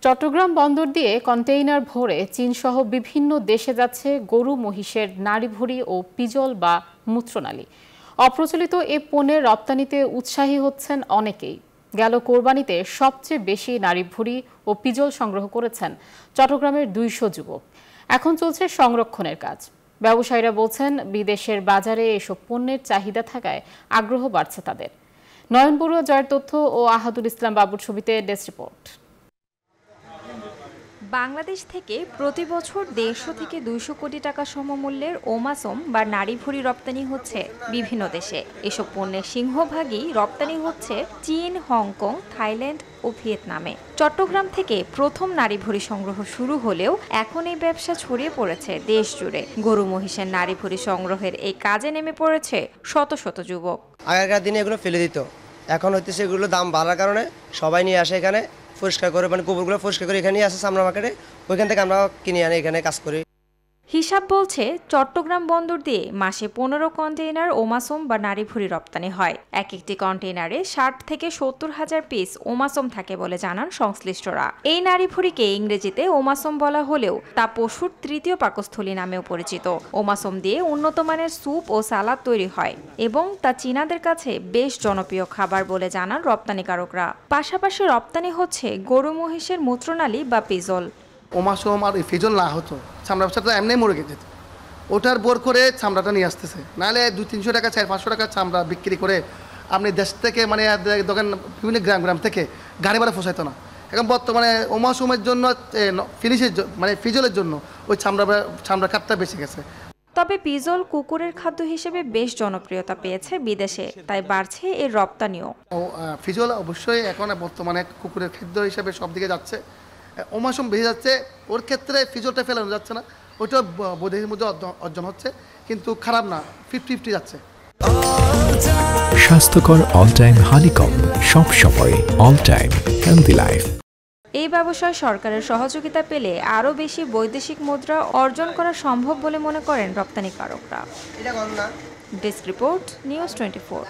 চট্টগ্রাম বন্দর দিয়ে কন্টেইনার ভরে চীনসহ বিভিন্ন দেশে যাচ্ছে গরু মহিষের নাড়িভুড়ি ও পিজল বা মূত্রনালী। অপ্রচলিত এ পণ্যের রপ্তানিতে উৎসাহী হচ্ছেন অনেকেই। গেল কোরবানিতে সবচেয়ে বেশি নাড়িভুড়ি ও পিজল সংগ্রহ করেছেন চট্টগ্রামের 200 যুবক। এখন চলছে সংরক্ষণের কাজ। ব্যবসায়ীরা বলছেন, বিদেশের বাজারে এসব পণ্যের চাহিদা থাকায় আগ্রহ বাড়ছে তাদের। নয়ন বড়ুয়া জয়ের তথ্য ও আহাদুল ইসলাম বাবুর ছবিতে ডেস্ক রিপোর্ট। বাংলাদেশ থেকে প্রতি বছর 150 থেকে 200 কোটি টাকা সমমূল্যের ওমাসম বা নাড়িভুড়ি রপ্তানি হচ্ছে বিভিন্ন দেশে। এসব পণ্যের সিংহভাগই রপ্তানি হচ্ছে চীন, হংকং, থাইল্যান্ড ও ভিয়েতনামে। চট্টগ্রাম থেকে প্রথম নাড়িভুড়ি সংগ্রহ শুরু হলেও এখন এই ব্যবসা ছড়িয়ে পড়েছে দেশ জুড়ে। গরু মহিষের নাড়িভুড়ি সংগ্রহের এই কাজে নেমে পড়েছে শত শত যুবক। আগেকার দিনে এগুলো ফেলে দিত, এখন হচ্ছে এগুলো দাম বাড়ার কারণে সবাই নিয়ে আসে এখানে পরিষ্কার করে, মানে গোবরগুলো পরিষ্কার করে এখানে আসে সামনা মার্কেটে, ওইখান থেকে আমরা কিনে আনি এখানে কাজ করি। হিসাব বলছে চট্টগ্রাম বন্দর দিয়ে মাসে 15 কন্টেইনার ওমাসম বা নাড়িভুড়ি রপ্তানি হয়। এক একটি কন্টেইনারে 60 থেকে 70 হাজার পিস ওমাসম থাকে বলে জানান সংশ্লিষ্টরা। এই নাড়িভুড়িকে ইংরেজিতে ওমাসম বলা হলেও তা পশুর তৃতীয় পাকস্থলী নামেও পরিচিত। ওমাসম দিয়ে উন্নত মানের স্যুপ ও সালাদ তৈরি হয় এবং তা চীনাদের কাছে বেশ জনপ্রিয় খাবার বলে জানান রপ্তানিকারকরা। পাশাপাশি রপ্তানি হচ্ছে গরু মহিষের মূত্রনালী বা পিজল। ওমাসম আর ফিজল না হতো, চামড়া ব্যবসাটা এমনি মরে যেত। ওটার বোর করে চামড়াটা নিয়ে আসতেছে, নাহলে 200-300 টাকা 400-500 টাকা চামড়া বিক্রি করে আপনি দেশ থেকে মানে দোকান বিভিন্ন গ্রাম থেকে গাড়ি ভাড়া ফসাইতো না। এখন বর্তমানে ওমাসমের জন্য ফিনিশের মানে ফিজলের জন্য ওই চামড়া কাটটা বেশি গেছে। তবে পিজল কুকুরের খাদ্য হিসেবে বেশ জনপ্রিয়তা পেয়েছে বিদেশে, তাই বাড়ছে এর রপ্তানিও। ফিজল অবশ্যই এখন বর্তমানে কুকুরের খাদ্য হিসেবে সব দিকে যাচ্ছে, ওমাসম বেশি যাচ্ছে। ওর ক্ষেত্রে ফিজলটা ফেলানো যাচ্ছে না, ওইটা বৈদেশিক মধ্যে অর্জন হচ্ছে, কিন্তু খারাপ না, 50-50 যাচ্ছে। স্বাস্থ্যকর অল টাইম হানিকম, সব সময় অল টাইম হেলদি লাইফ। এই ব্যবসায় সরকারের সহযোগিতা পেলে আরও বেশি বৈদেশিক মুদ্রা অর্জন করা সম্ভব বলে মনে করেন রপ্তানিকারকরা। Desk report, news 24।